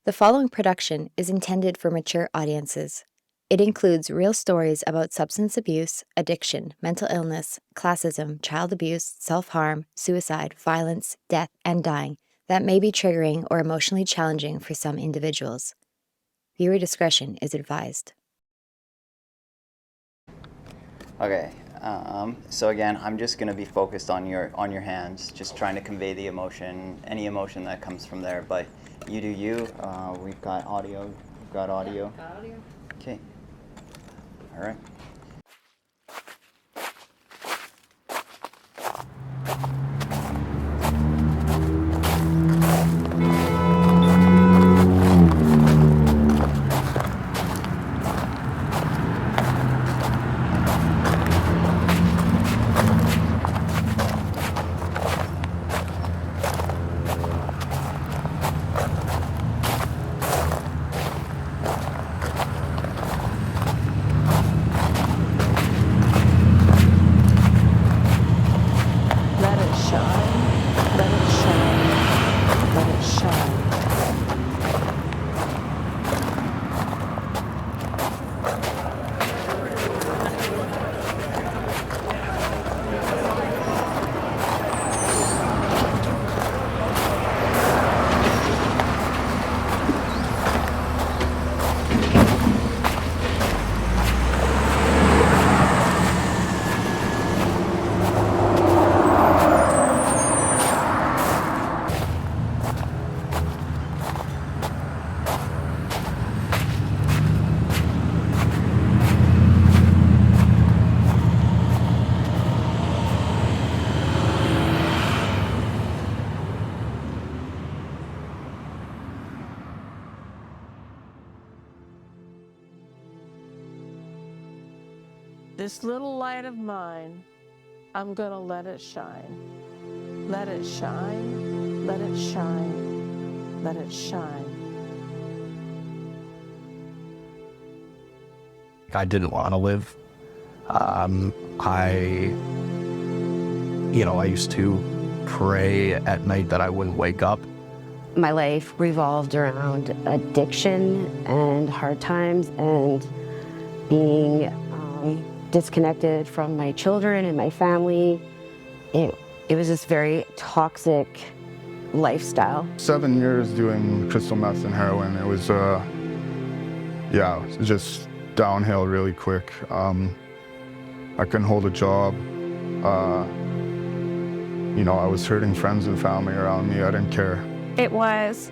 The following production is intended for mature audiences. It includes real stories about substance abuse, addiction, mental illness, classism, child abuse, self-harm, suicide, violence, death, and dying that may be triggering or emotionally challenging for some individuals. Viewer discretion is advised. Okay, so again, I'm just going to be focused on your hands, just trying to convey the emotion, any emotion that comes from there. But you do you. We've got audio. We've got audio. Yeah, got audio. Okay. All right. Let it shine, let it shine, let it shine. This little light of mine, I'm gonna let it shine. Let it shine, let it shine, let it shine. I didn't want to live. I used to pray at night that I wouldn't wake up. My life revolved around addiction and hard times and being disconnected from my children and my family. It was this very toxic lifestyle. 7 years doing crystal meth and heroin. It was, just downhill really quick. I couldn't hold a job. I was hurting friends and family around me. I didn't care. It was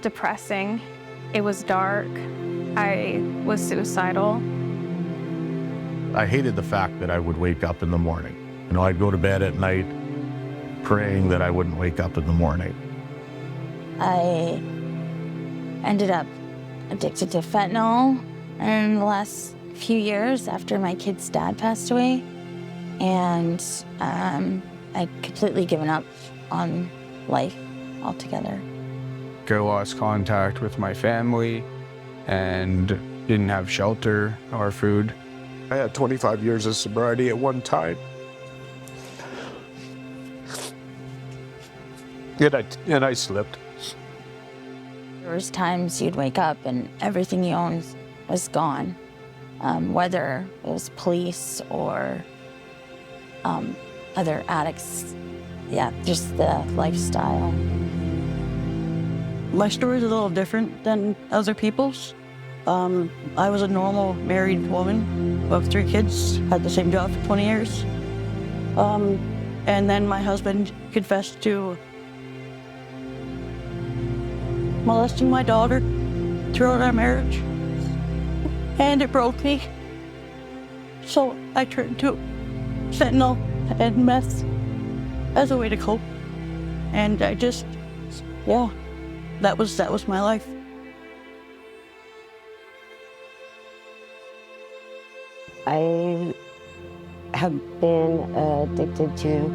depressing. It was dark. I was suicidal. I hated the fact that I would wake up in the morning. I'd go to bed at night praying that I wouldn't wake up in the morning. I ended up addicted to fentanyl in the last few years after my kid's dad passed away. And I'd completely given up on life altogether. I lost contact with my family and didn't have shelter or food. I had 25 years of sobriety at one time. And I slipped. There was times you'd wake up and everything you owned was gone, whether it was police or other addicts. Yeah, just the lifestyle. My story is a little different than other people's. I was a normal married woman of 3 kids, had the same job for 20 years. And then my husband confessed to molesting my daughter throughout our marriage. And it broke me. So I turned to fentanyl and meth as a way to cope. And I just, that was my life. I have been addicted to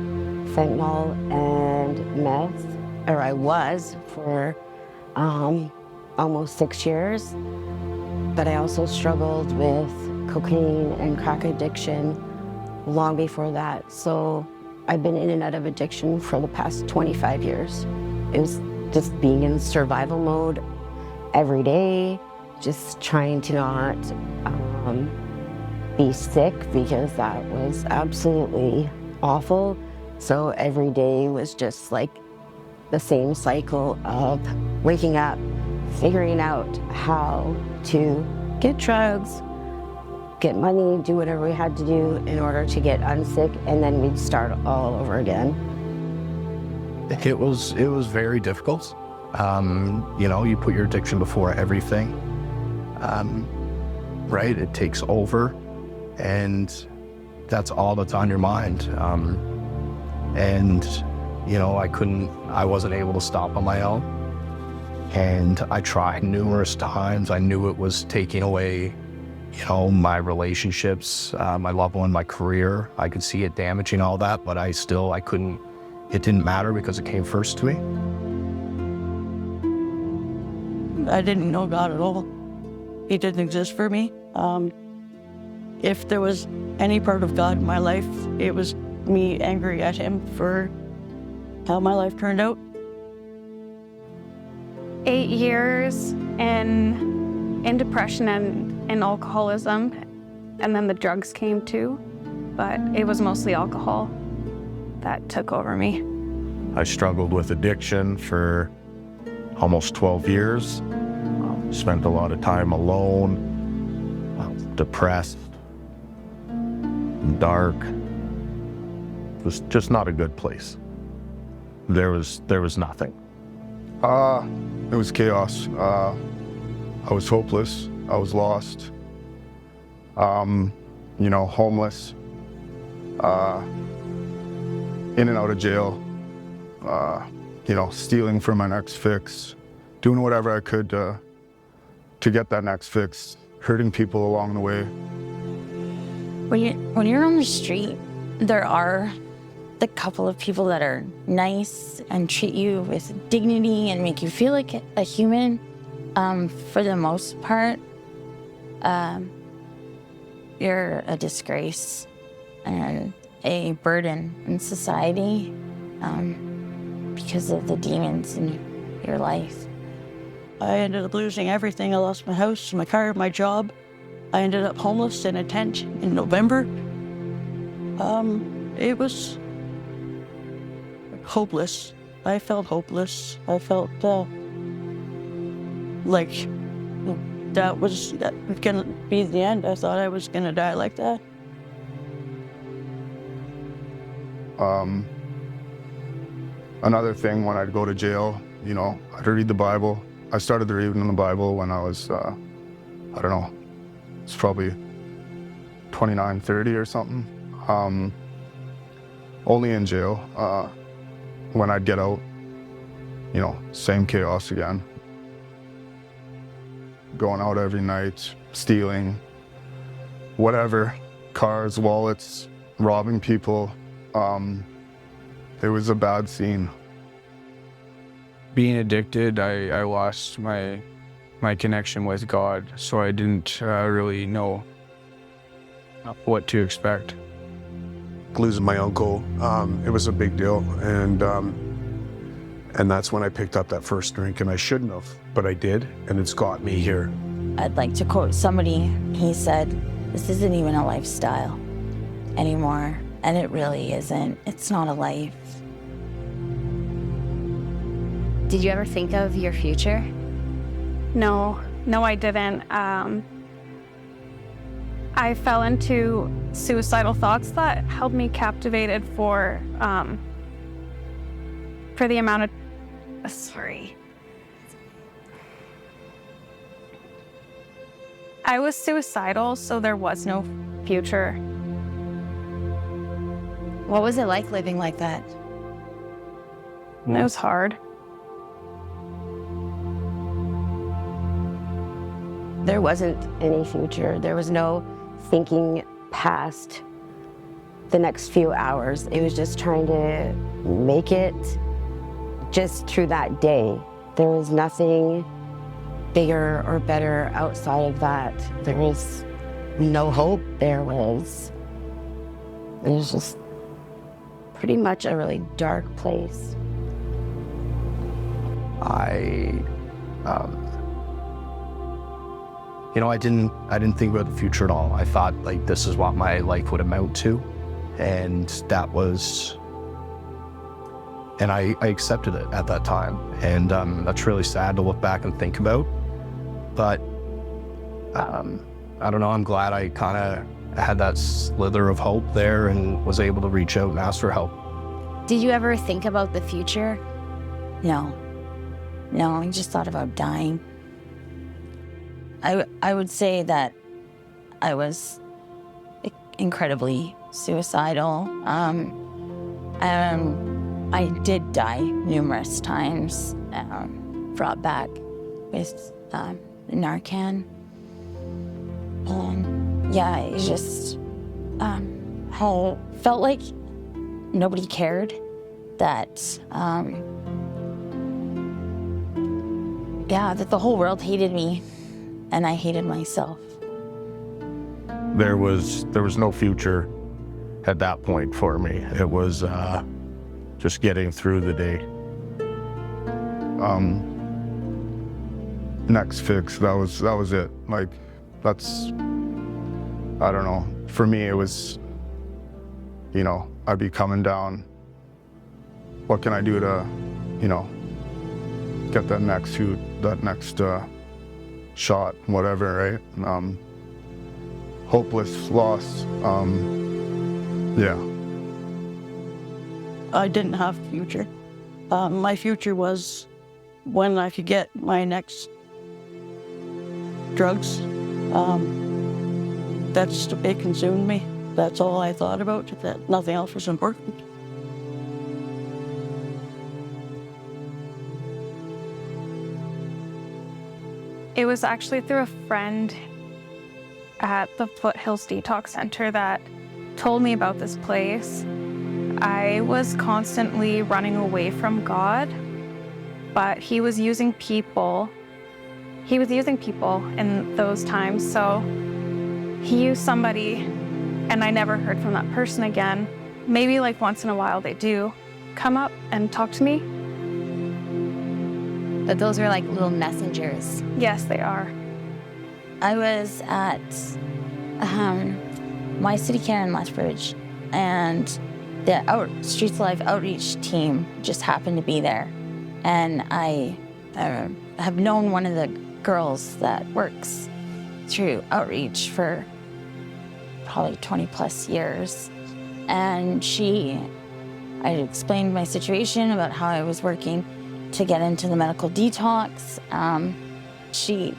fentanyl and meth, or I was for almost 6 years. But I also struggled with cocaine and crack addiction long before that. So I've been in and out of addiction for the past 25 years. It was just being in survival mode every day, just trying to not be sick, because that was absolutely awful. So every day was just like the same cycle of waking up, figuring out how to get drugs, get money, do whatever we had to do in order to get unsick, and then we'd start all over again. It was very difficult. You put your addiction before everything, right? It takes over, and that's all that's on your mind. I wasn't able to stop on my own. And I tried numerous times. I knew it was taking away, my relationships, my loved one, my career. I could see it damaging all that, but I couldn't, it didn't matter because it came first to me. I didn't know God at all. He didn't exist for me. If there was any part of God in my life, it was me angry at him for how my life turned out. 8 years in depression and in alcoholism, and then the drugs came too, but it was mostly alcohol that took over me. I struggled with addiction for almost 12 years. Spent a lot of time alone, depressed, dark. It was just not a good place. There was nothing. It was chaos. I was hopeless. I was lost. Homeless. In and out of jail. Stealing for my next fix. Doing whatever I could to get that next fix. Hurting people along the way. When you're on the street, there are the couple of people that are nice and treat you with dignity and make you feel like a human. For the most part, you're a disgrace and a burden in society because of the demons in your life. I ended up losing everything. I lost my house, my car, my job. I ended up homeless in a tent in November. It was hopeless. I felt hopeless. I felt like that was gonna be the end. I thought I was gonna die like that. Another thing, when I'd go to jail, I'd read the Bible. I started reading the Bible when I was, it's probably 29, 30 or something. Only in jail. When I'd get out, same chaos again. Going out every night, stealing, whatever, cars, wallets, robbing people. It was a bad scene. Being addicted, I lost my connection with God, so I didn't really know what to expect. Losing my uncle, it was a big deal, and that's when I picked up that first drink, and I shouldn't have, but I did, and it's got me here. I'd like to quote somebody. He said, "This isn't even a lifestyle anymore," and it really isn't. It's not a life. Did you ever think of your future? No, I didn't. I fell into suicidal thoughts that held me captivated for the amount of, I was suicidal, so there was no future. What was it like living like that? It was hard. There wasn't any future. There was no thinking past the next few hours. It was just trying to make it just through that day. There was nothing bigger or better outside of that. There was no hope. It was just pretty much a really dark place. I, I didn't think about the future at all. I thought like this is what my life would amount to, and I accepted it at that time, and that's really sad to look back and think about. But I don't know. I'm glad I kind of had that slither of hope there and was able to reach out and ask for help. Did you ever think about the future? No, I just thought about dying. I would say that I was incredibly suicidal. I did die numerous times, brought back with Narcan. And yeah, it just I felt like nobody cared, that that the whole world hated me and I hated myself. There was no future at that point for me. It was just getting through the day. Next fix, that was it. Like, that's, I don't know. For me, it was, I'd be coming down. What can I do to, get that next shoot, that next shot, whatever, right? Hopeless, lost, yeah. I didn't have a future. My future was when I could get my next drugs. It consumed me. That's all I thought about, that nothing else was important. It was actually through a friend at the Foothills Detox Center that told me about this place. I was constantly running away from God, but he was using people. He was using people in those times, so he used somebody, and I never heard from that person again. Maybe like once in a while they do come up and talk to me. But those are like little messengers. Yes, they are. I was at my city care in Lethbridge, and the Streets Alive outreach team just happened to be there. And I have known one of the girls that works through outreach for probably 20 plus years. And I explained my situation about how I was working to get into the medical detox. She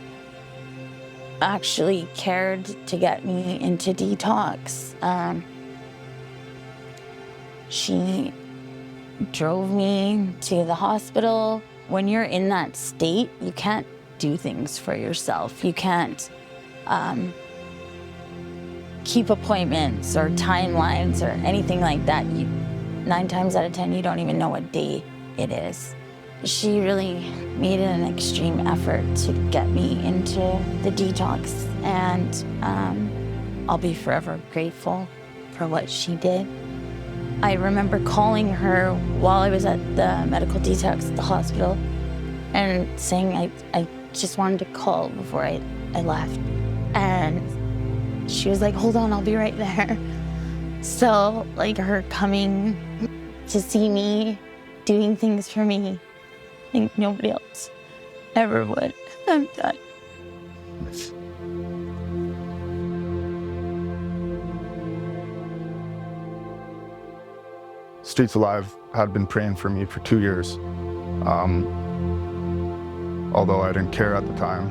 actually cared to get me into detox. She drove me to the hospital. When you're in that state, you can't do things for yourself. You can't keep appointments or timelines or anything like that. 9 times out of 10, you don't even know what day it is. She really made an extreme effort to get me into the detox, and I'll be forever grateful for what she did. I remember calling her while I was at the medical detox at the hospital and saying I just wanted to call before I left. And she was like, hold on, I'll be right there. So like her coming to see me, doing things for me, I think nobody else ever would have done. Streets Alive had been praying for me for 2 years. Although I didn't care at the time.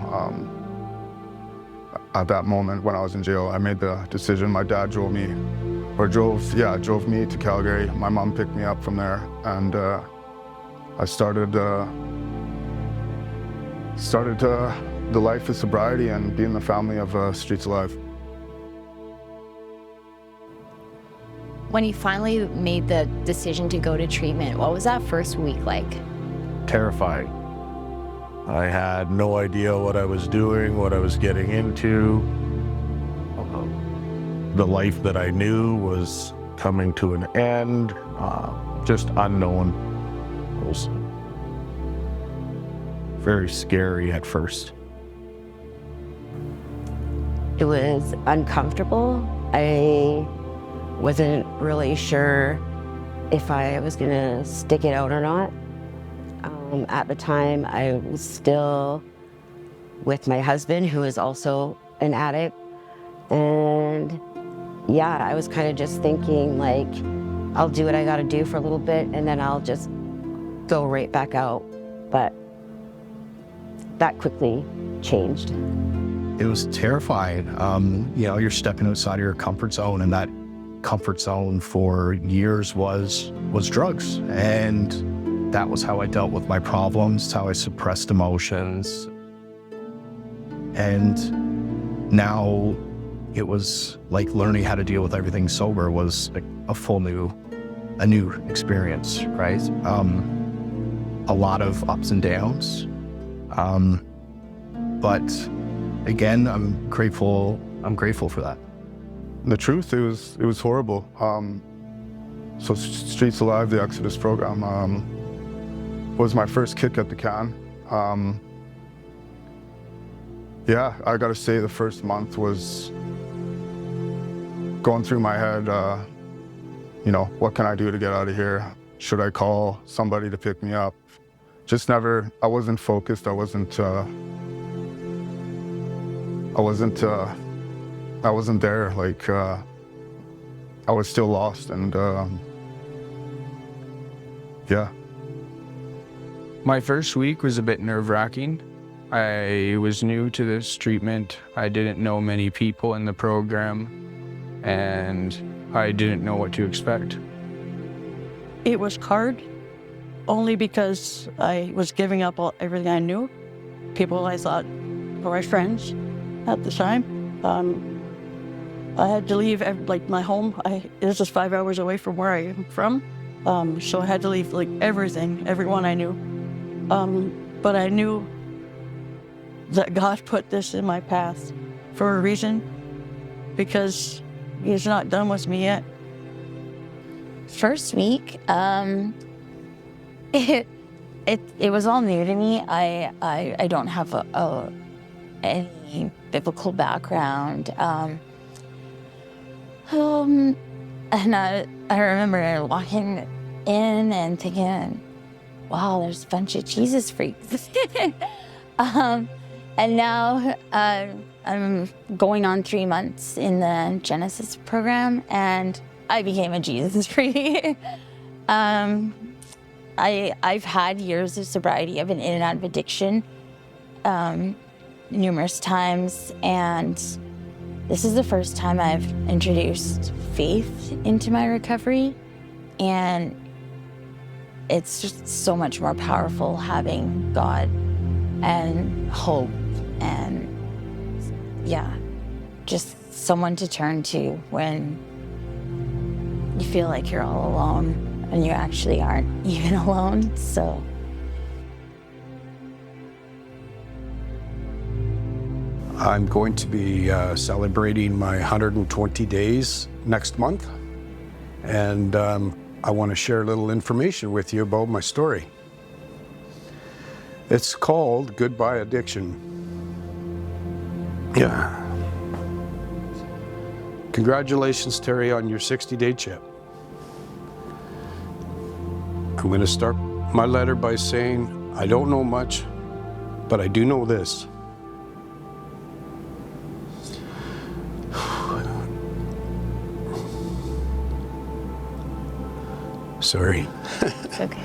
At that moment when I was in jail, I made the decision. My dad drove me to Calgary. My mom picked me up from there, and I started the life of sobriety and being the family of Streets Alive. When you finally made the decision to go to treatment, what was that first week like? Terrifying. I had no idea what I was doing, what I was getting into. The life that I knew was coming to an end, just unknown. very scary at first. It was uncomfortable. I wasn't really sure if I was gonna stick it out or not. At the time, I was still with my husband, who is also an addict. And yeah, I was kind of just thinking like, I'll do what I gotta do for a little bit and then I'll just go right back out. But that quickly changed. It was terrifying. You know, you're stepping outside of your comfort zone, and that comfort zone for years was drugs. And that was how I dealt with my problems, how I suppressed emotions. And now it was like learning how to deal with everything sober was like a new experience, right? A lot of ups and downs. But again, I'm grateful for that. The truth, it was horrible. So Streets Alive, the Exodus program, was my first kick at the can. Yeah, I gotta say the first month was going through my head, you know, what can I do to get out of here? Should I call somebody to pick me up? I wasn't focused, I wasn't there, like, I was still lost, and yeah. My first week was a bit nerve-wracking. I was new to this treatment. I didn't know many people in the program, and I didn't know what to expect. It was hard, only because I was giving up everything I knew. People I thought were my friends at the time. I had to leave my home. This is 5 hours away from where I am from. So I had to leave like everyone I knew. But I knew that God put this in my path for a reason, because He's not done with me yet. First week, it was all new to me. I don't have any biblical background. And I remember walking in and thinking, wow, there's a bunch of Jesus freaks. And now I'm going on 3 months in the Genesis program, and I became a Jesus freak. I've had years of sobriety. I've been in and out of addiction numerous times, and this is the first time I've introduced faith into my recovery, and it's just so much more powerful having God and hope and, yeah, just someone to turn to when you feel like you're all alone, and you actually aren't even alone, so. I'm going to be celebrating my 120 days next month, and I want to share a little information with you about my story. It's called Goodbye Addiction. Yeah. Congratulations, Terry, on your 60-day chip. I'm going to start my letter by saying, I don't know much, but I do know this. Sorry. It's okay.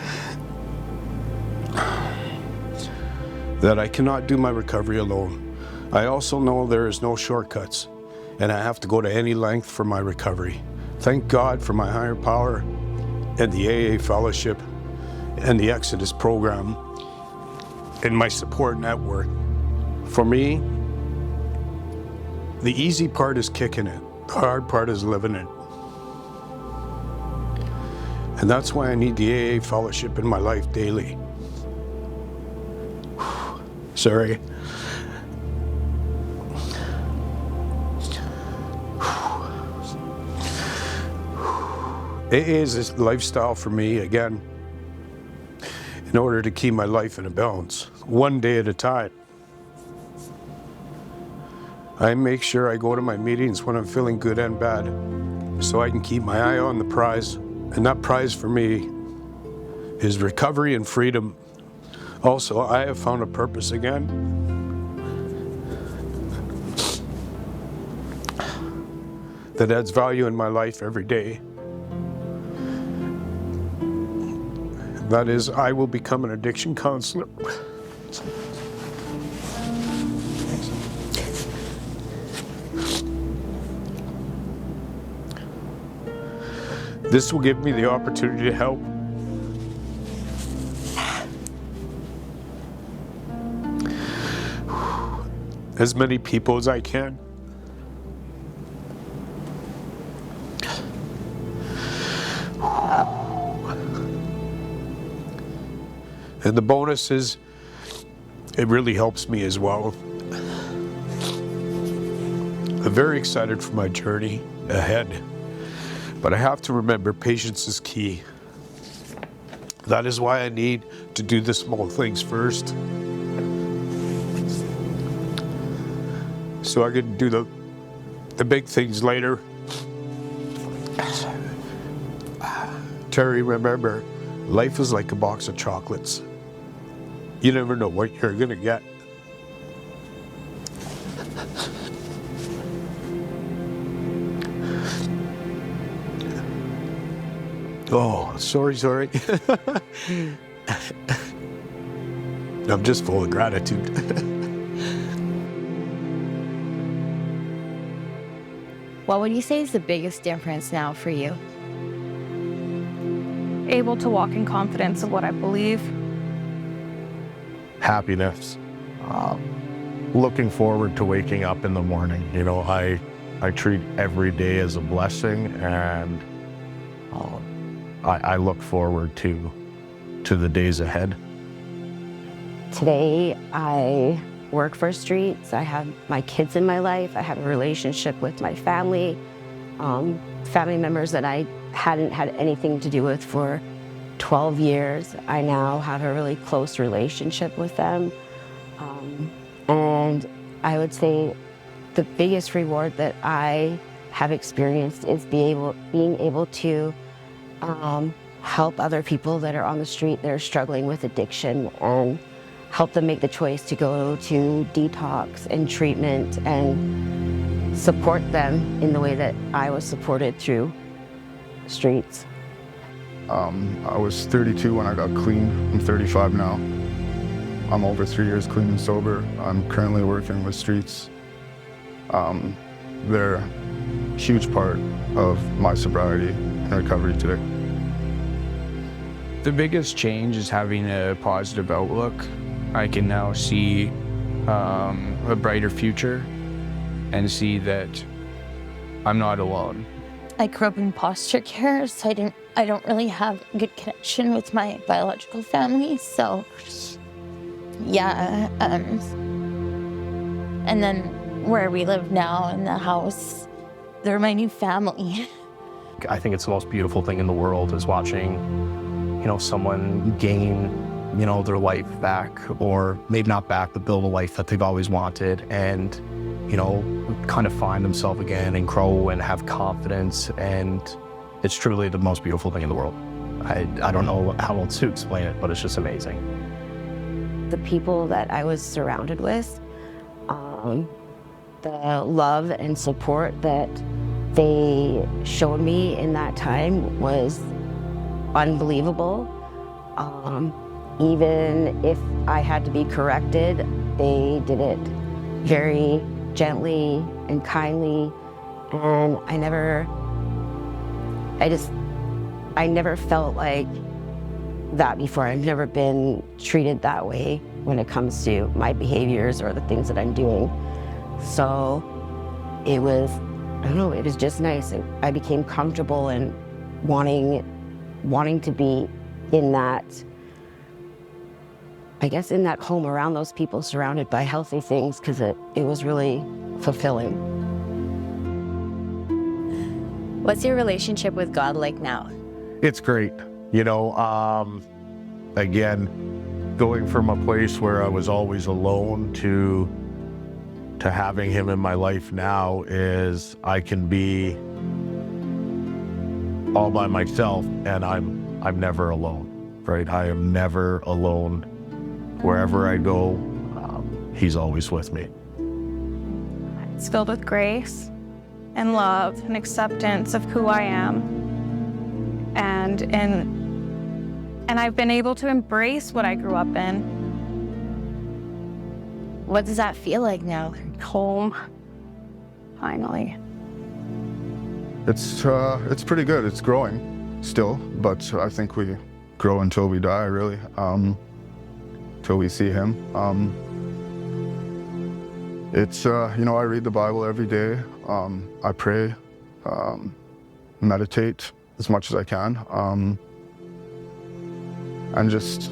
That I cannot do my recovery alone. I also know there is no shortcuts, and I have to go to any length for my recovery. Thank God for my higher power and the AA fellowship and the Exodus program and my support network. For me, the easy part is kicking it. The hard part is living it. And that's why I need the AA fellowship in my life daily. Sorry. AA is a lifestyle for me, again. in order to keep my life in a balance, one day at a time. I make sure I go to my meetings when I'm feeling good and bad, so I can keep my eye on the prize. And that prize for me is recovery and freedom. Also, I have found a purpose again. That adds value in my life every day. That is, I will become an addiction counselor. This will give me the opportunity to help as many people as I can. And the bonus is, it really helps me as well. I'm very excited for my journey ahead, but I have to remember patience is key. That is why I need to do the small things first, so I can do the big things later. Terry, remember, life is like a box of chocolates. You never know what you're gonna get. Oh, sorry. I'm just full of gratitude. What would you say is the biggest difference now for you? Able to walk in confidence of what I believe. Happiness. Looking forward to waking up in the morning. You know, I treat every day as a blessing, and I look forward to the days ahead. Today, I work for Streets. I have my kids in my life. I have a relationship with my family, family members that I hadn't had anything to do with for 12 years. I now have a really close relationship with them. And I would say the biggest reward that I have experienced is being able to help other people that are on the street that are struggling with addiction, and help them make the choice to go to detox and treatment, and support them in the way that I was supported through Streets. I was 32 when I got clean. I'm 35 now. I'm over 3 years clean and sober. I'm currently working with Streets. They're a huge part of my sobriety and recovery today. The biggest change is having a positive outlook. I can now see a brighter future and see that I'm not alone. I grew up in foster care, so I don't really have a good connection with my biological family. So, yeah. And then where we live now in the house, they're my new family. I think it's the most beautiful thing in the world is watching, you know, someone gain, you know, their life back, or maybe not back, but build a life that they've always wanted, and, you know, kind of find themselves again and grow and have confidence. And it's truly the most beautiful thing in the world. I don't know how else to explain it, but it's just amazing. The people that I was surrounded with, the love and support that they showed me in that time was unbelievable. Even if I had to be corrected, they did it very gently and kindly, and I never felt like that before. I've never been treated that way when it comes to my behaviors or the things that I'm doing. So it was, I don't know, it was just nice. I became comfortable and wanting to be in that, I guess, in that home around those people, surrounded by healthy things, because it was really fulfilling. What's your relationship with God like now? It's great. You know, again, going from a place where I was always alone to having him in my life now is I can be all by myself, and I'm never alone, right? I am never alone. Wherever I go, he's always with me. It's filled with grace and love and acceptance of who I am. And I've been able to embrace what I grew up in. What does that feel like now? Home, finally. It's pretty good. It's growing still, but I think we grow until we die, really, till we see him. It's, you know, I read the Bible every day. I pray, meditate as much as I can, and just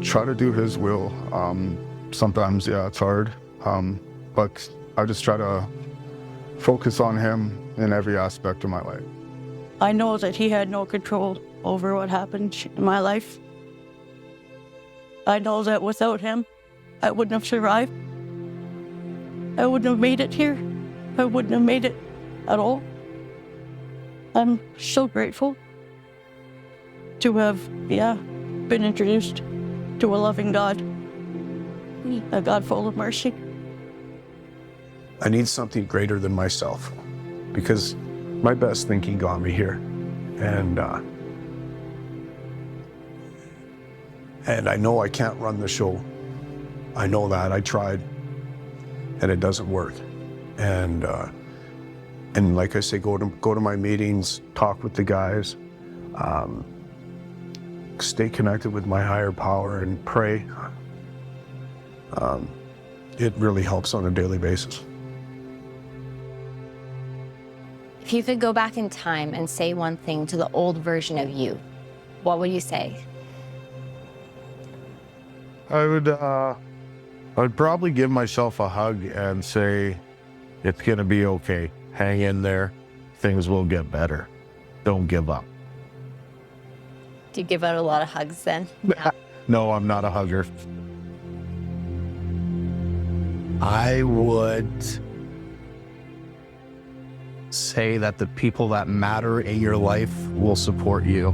try to do his will. Sometimes, yeah, it's hard, but I just try to focus on him in every aspect of my life. I know that he had no control over what happened in my life. I know that without him, I wouldn't have survived. I wouldn't have made it here. I wouldn't have made it at all. I'm so grateful to have, been introduced to a loving God, a God full of mercy. I need something greater than myself, because my best thinking got me here. And I know I can't run the show. I know that. I tried, and it doesn't work. And like I say, go to my meetings, talk with the guys, stay connected with my higher power, and pray. It really helps on a daily basis. If you could go back in time and say one thing to the old version of you, what would you say? I would probably give myself a hug and say, it's gonna be okay. Hang in there. Things will get better. Don't give up. Do you give out a lot of hugs then? No, I'm not a hugger. I would say that the people that matter in your life will support you.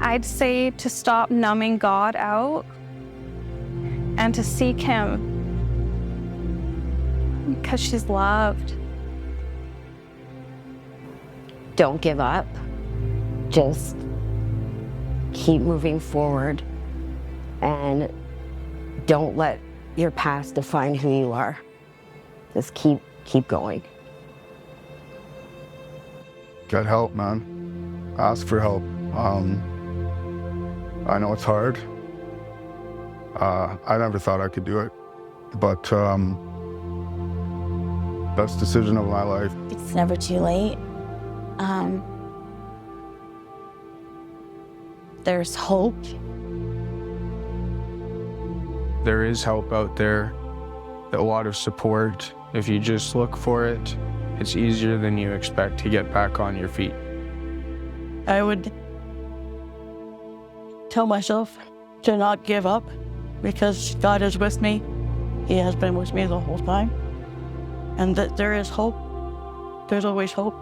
I'd say to stop numbing God out and to seek him, because she's loved. Don't give up. Just keep moving forward, and don't let your past define who you are. Just keep going. Get help, man. Ask for help. I know it's hard. I never thought I could do it, but best decision of my life. It's never too late. There's hope. There is help out there, a lot of support. If you just look for it, it's easier than you expect to get back on your feet. I would tell myself to not give up, because God is with me. He has been with me the whole time. And that there is hope. There's always hope.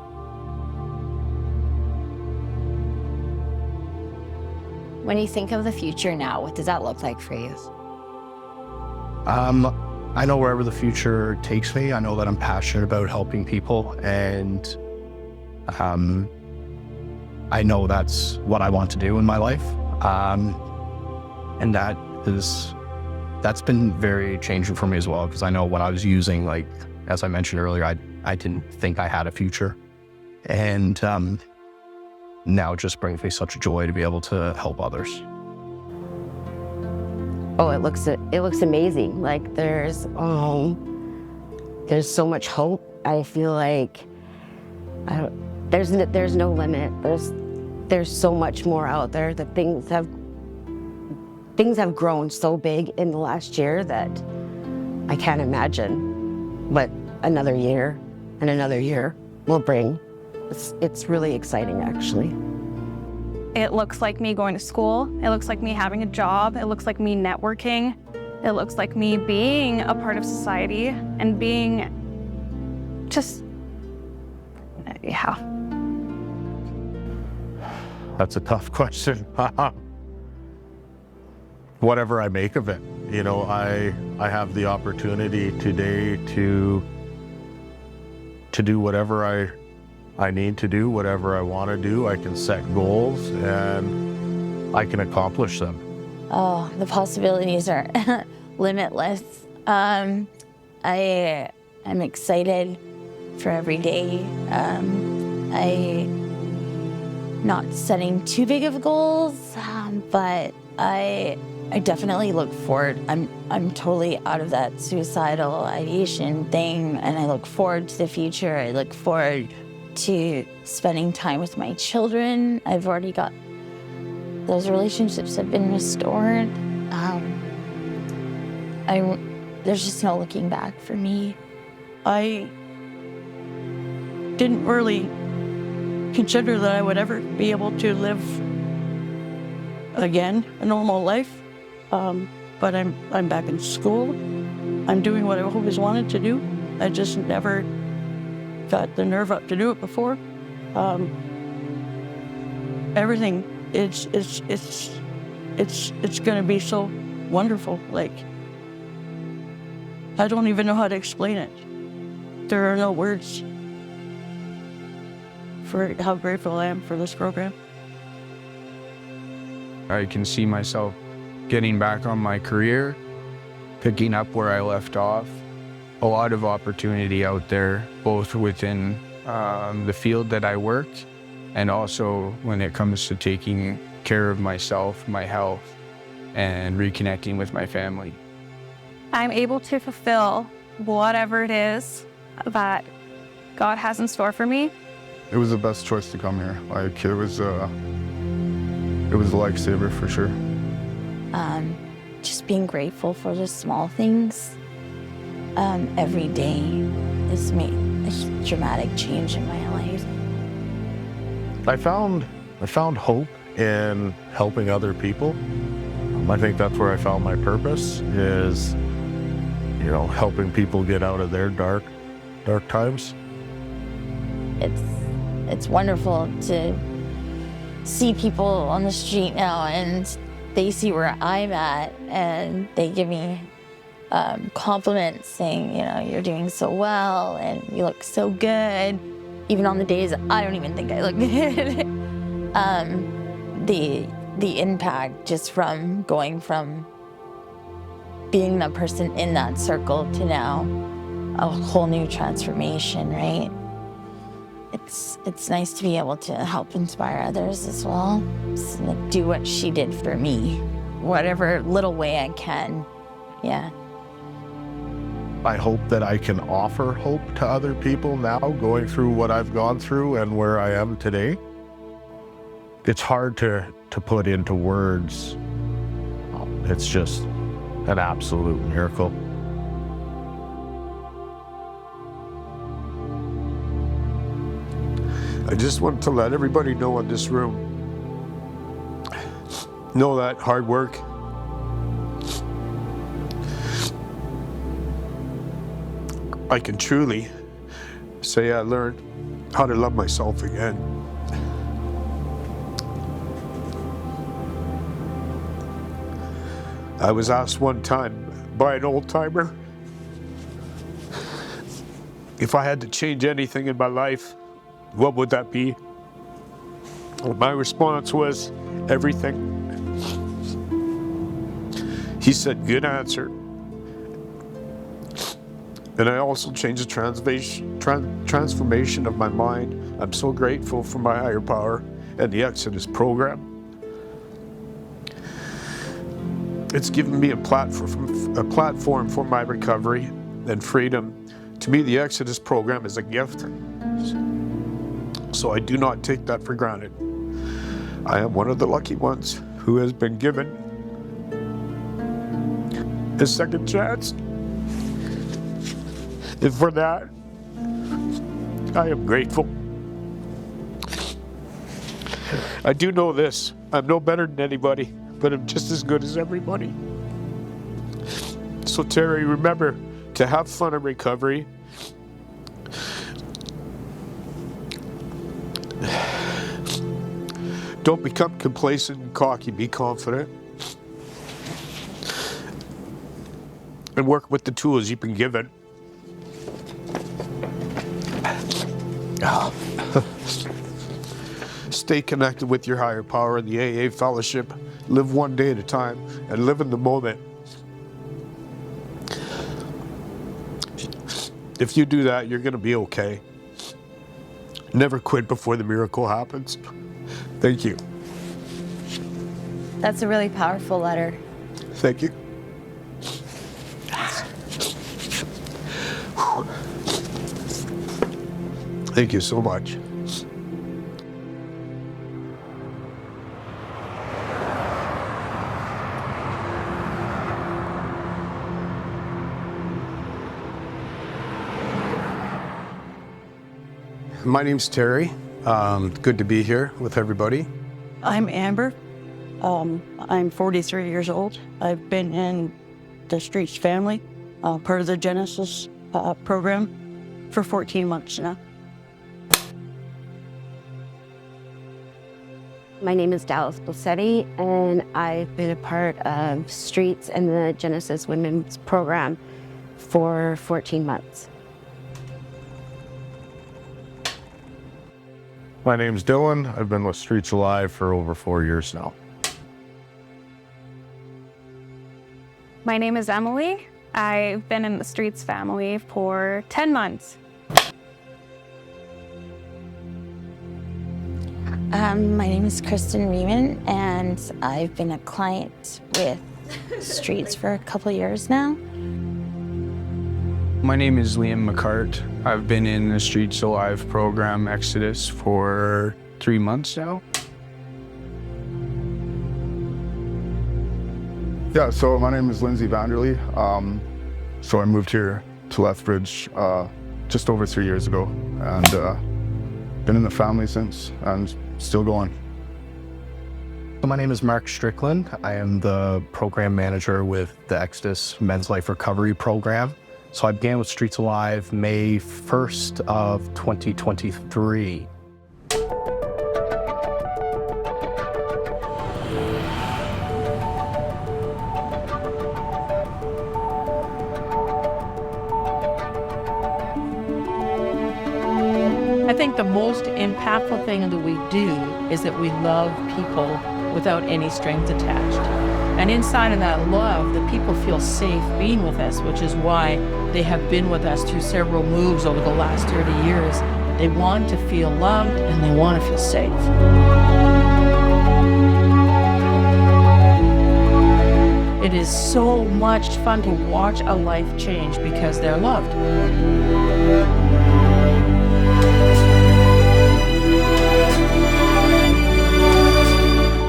When you think of the future now, what does that look like for you? I know wherever the future takes me, I know that I'm passionate about helping people, and I know that's what I want to do in my life. And that's been very changing for me as well, because I know when I was using, like, as I mentioned earlier, I didn't think I had a future. And now it just brings me such joy to be able to help others. Oh, it looks amazing. Like there's so much hope. I feel like there's no limit. There's so much more out there. That things have grown so big in the last year that I can't imagine what another year and another year will bring. It's really exciting, actually. It looks like me going to school. It looks like me having a job. It looks like me networking. It looks like me being a part of society and being just, yeah. That's a tough question. Whatever I make of it. You know, I have the opportunity today to do whatever I need to do, whatever I want to do. I can set goals and I can accomplish them. Oh, the possibilities are limitless. I'm excited for every day. I'm not setting too big of goals, but I definitely look forward. I'm totally out of that suicidal ideation thing, and I look forward to the future. I look forward to spending time with my children. I've already got those relationships have been restored. There's just no looking back for me. I didn't really consider that I would ever be able to live again a normal life. But I'm back in school. I'm doing what I've always wanted to do. I just never got the nerve up to do it before. Everything it's gonna be so wonderful. Like, I don't even know how to explain it. There are no words for how grateful I am for this program. I can see myself getting back on my career, picking up where I left off. A lot of opportunity out there, both within the field that I work and also when it comes to taking care of myself, my health, and reconnecting with my family. I'm able to fulfill whatever it is that God has in store for me. It was the best choice to come here. Like, it was a lifesaver for sure. Just being grateful for the small things every day has made a dramatic change in my life. I found hope in helping other people. I think that's where I found my purpose, is, you know, helping people get out of their dark times. It's wonderful to see people on the street now and they see where I'm at and they give me compliments saying, you know, you're doing so well and you look so good, even on the days I don't even think I look good. The impact just from going from being that person in that circle to now a whole new transformation, right? It's nice to be able to help inspire others as well. Just, like, do what she did for me, whatever little way I can, yeah. I hope that I can offer hope to other people now, going through what I've gone through and where I am today. It's hard to put into words. It's just an absolute miracle. I just want to let everybody know in this room, know that hard work, I can truly say I learned how to love myself again. I was asked one time by an old timer if I had to change anything in my life, what would that be? Well, my response was, everything. He said, good answer. And I also changed the transformation of my mind. I'm so grateful for my higher power and the Exodus program. It's given me a platform for my recovery and freedom. To me, the Exodus program is a gift. So I do not take that for granted. I am one of the lucky ones who has been given a second chance. And for that, I am grateful. I do know this. I'm no better than anybody, but I'm just as good as everybody. So Terry, remember to have fun in recovery. Don't become complacent and cocky, be confident. And work with the tools you've been given. Stay connected with your higher power in the AA fellowship. Live one day at a time and live in the moment. If you do that, you're going to be okay. Never quit before the miracle happens. Thank you. That's a really powerful letter. Thank you. Thank you so much. My name's Terry. Good to be here with everybody. I'm Amber. I'm 43 years old. I've been in the Streets family, part of the Genesis program, for 14 months now. My name is Dallas Blassetti, and I've been a part of Streets and the Genesis Women's Program for 14 months. My name's Dylan. I've been with Streets Alive for over 4 years now. My name is Emily. I've been in the Streets family for 10 months. My name is Kristen Riemann, and I've been a client with Streets for a couple years now. My name is Liam McCart. I've been in the Streets Alive program, Exodus, for 3 months now. Yeah, so my name is Lindsay Vanderlee. So I moved here to Lethbridge just over 3 years ago, and been in the family since, and still going. So my name is Mark Strickland. I am the program manager with the Exodus Men's Life Recovery Program. So I began with Streets Alive May 1st of 2023. I think the most impactful thing that we do is that we love people without any strings attached. And inside of that love, the people feel safe being with us, which is why they have been with us through several moves over the last 30 years. They want to feel loved and they want to feel safe. It is so much fun to watch a life change because they're loved.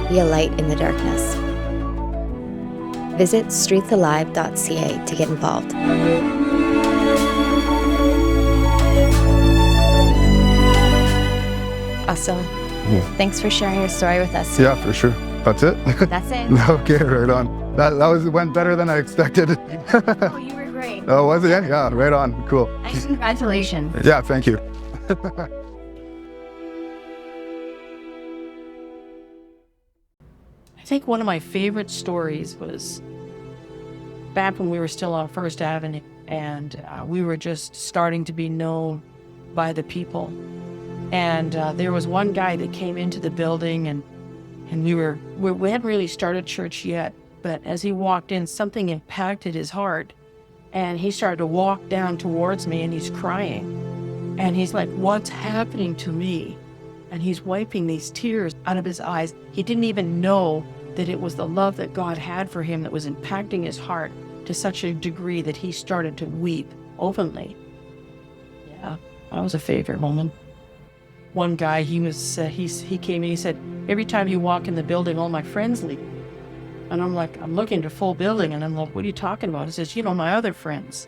Be a light in the darkness. Visit streetsalive.ca to get involved. Awesome. Thanks for sharing your story with us. Yeah, for sure. That's it? That's it. Okay, right on. That went better than I expected. Oh, you were great. Oh, was it? Yeah, right on. Cool. And congratulations. Yeah, thank you. I think one of my favorite stories was back when we were still on First Avenue, and we were just starting to be known by the people. And there was one guy that came into the building, and we hadn't really started church yet, but as he walked in, something impacted his heart, and he started to walk down towards me, and he's crying. And he's like, "What's happening to me?" And he's wiping these tears out of his eyes. He didn't even know that it was the love that God had for him that was impacting his heart to such a degree that he started to weep openly. Yeah, that was a favorite moment. One guy, he came and he said, "Every time you walk in the building, all my friends leave." And I'm like, I'm looking at a full building, and I'm like, "What are you talking about?" He says, my other friends."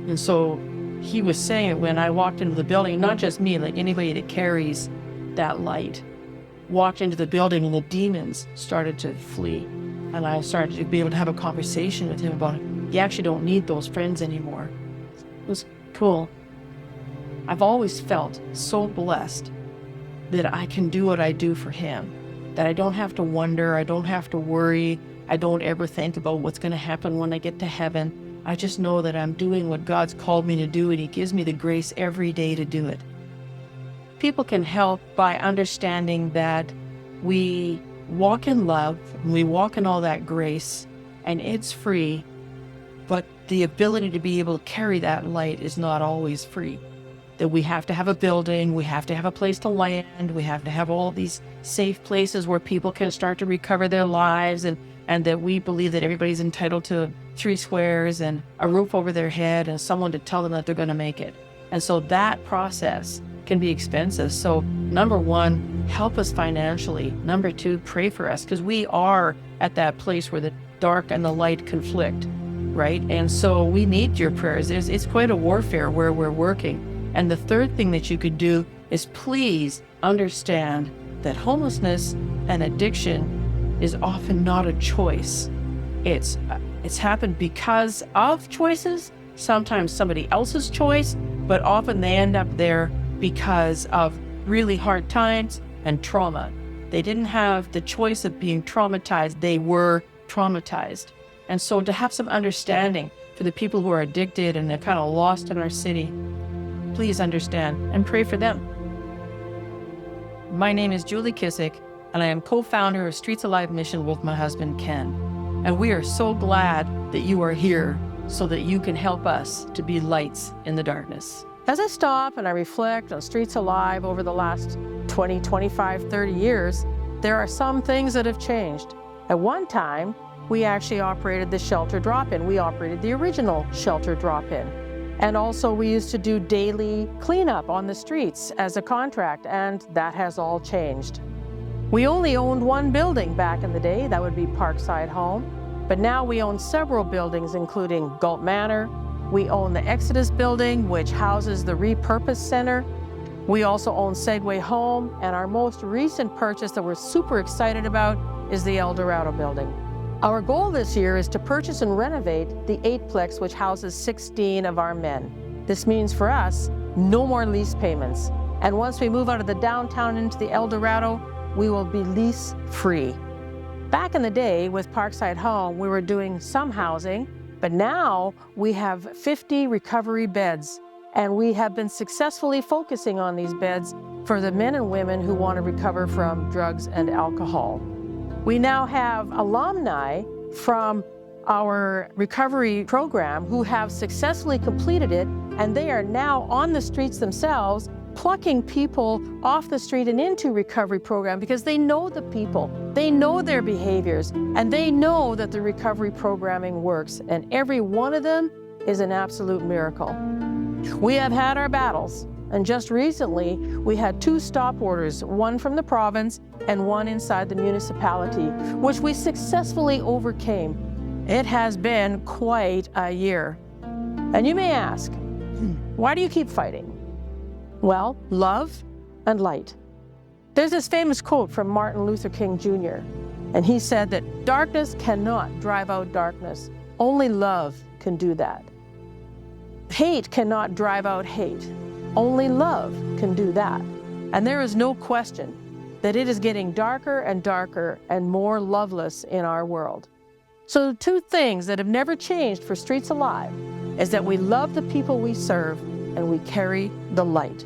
And so he was saying when I walked into the building, not just me, like anybody that carries that light, walked into the building and the demons started to flee. And I started to be able to have a conversation with him about it. You actually don't need those friends anymore. It was cool. I've always felt so blessed that I can do what I do for him, that I don't have to wonder, I don't have to worry, I don't ever think about what's going to happen when I get to heaven. I just know that I'm doing what God's called me to do, and he gives me the grace every day to do it. People can help by understanding that we walk in love, and we walk in all that grace, and it's free, but the ability to be able to carry that light is not always free. That we have to have a building, we have to have a place to land, we have to have all these safe places where people can start to recover their lives, and that we believe that everybody's entitled to 3 squares and a roof over their head and someone to tell them that they're going to make it. And so that process can be expensive. So number 1, help us financially. Number 2, pray for us, because we are at that place where the dark and the light conflict, right? And so we need your prayers. It's quite a warfare where we're working. And the third thing that you could do is please understand that homelessness and addiction is often not a choice. It's happened because of choices, sometimes somebody else's choice, but often they end up there because of really hard times and trauma. They didn't have the choice of being traumatized, they were traumatized. And so to have some understanding for the people who are addicted and they're kind of lost in our city, please understand and pray for them. My name is Julie Kissick, and I am co-founder of Streets Alive Mission with my husband, Ken. And we are so glad that you are here so that you can help us to be lights in the darkness. As I stop and I reflect on Streets Alive over the last 20, 25, 30 years, there are some things that have changed. At one time, we actually operated the shelter drop-in. We operated the original shelter drop-in. And also we used to do daily cleanup on the streets as a contract, and that has all changed. We only owned one building back in the day, that would be Parkside Home. But now we own several buildings, including Galt Manor. We own the Exodus building, which houses the Repurpose Center. We also own Segway Home, and our most recent purchase that we're super excited about is the El Dorado building. Our goal this year is to purchase and renovate the 8-plex, which houses 16 of our men. This means for us, no more lease payments. And once we move out of the downtown into the El Dorado, we will be lease free. Back in the day with Parkside Home, we were doing some housing, but now we have 50 recovery beds, and we have been successfully focusing on these beds for the men and women who want to recover from drugs and alcohol. We now have alumni from our recovery program who have successfully completed it, and they are now on the streets themselves, plucking people off the street and into recovery program because they know the people, they know their behaviors, and they know that the recovery programming works, and every one of them is an absolute miracle. We have had our battles, and just recently we had 2 stop orders, one from the province and one inside the municipality, which we successfully overcame. It has been quite a year. And you may ask, why do you keep fighting? Well, love and light. There's this famous quote from Martin Luther King Jr., and he said that darkness cannot drive out darkness. Only love can do that. Hate cannot drive out hate. Only love can do that. And there is no question that it is getting darker and darker and more loveless in our world. So 2 things that have never changed for Streets Alive is that we love the people we serve and we carry the light.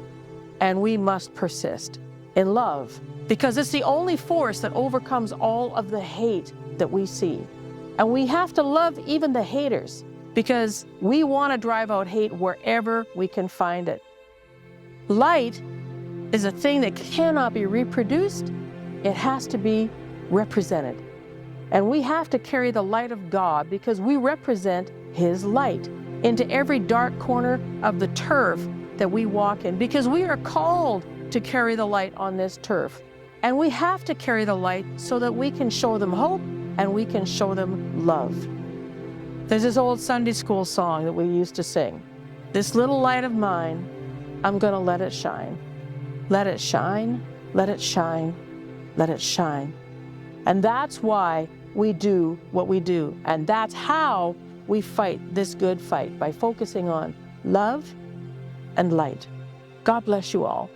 And we must persist in love because it's the only force that overcomes all of the hate that we see. And we have to love even the haters because we want to drive out hate wherever we can find it. Light is a thing that cannot be reproduced. It has to be represented. And we have to carry the light of God because we represent His light into every dark corner of the turf that we walk in, because we are called to carry the light on this turf. And we have to carry the light so that we can show them hope and we can show them love. There's this old Sunday school song that we used to sing. This little light of mine, I'm gonna let it shine. Let it shine, let it shine. let it shine. And that's why we do what we do. And that's how we fight this good fight, by focusing on love and light. God bless you all.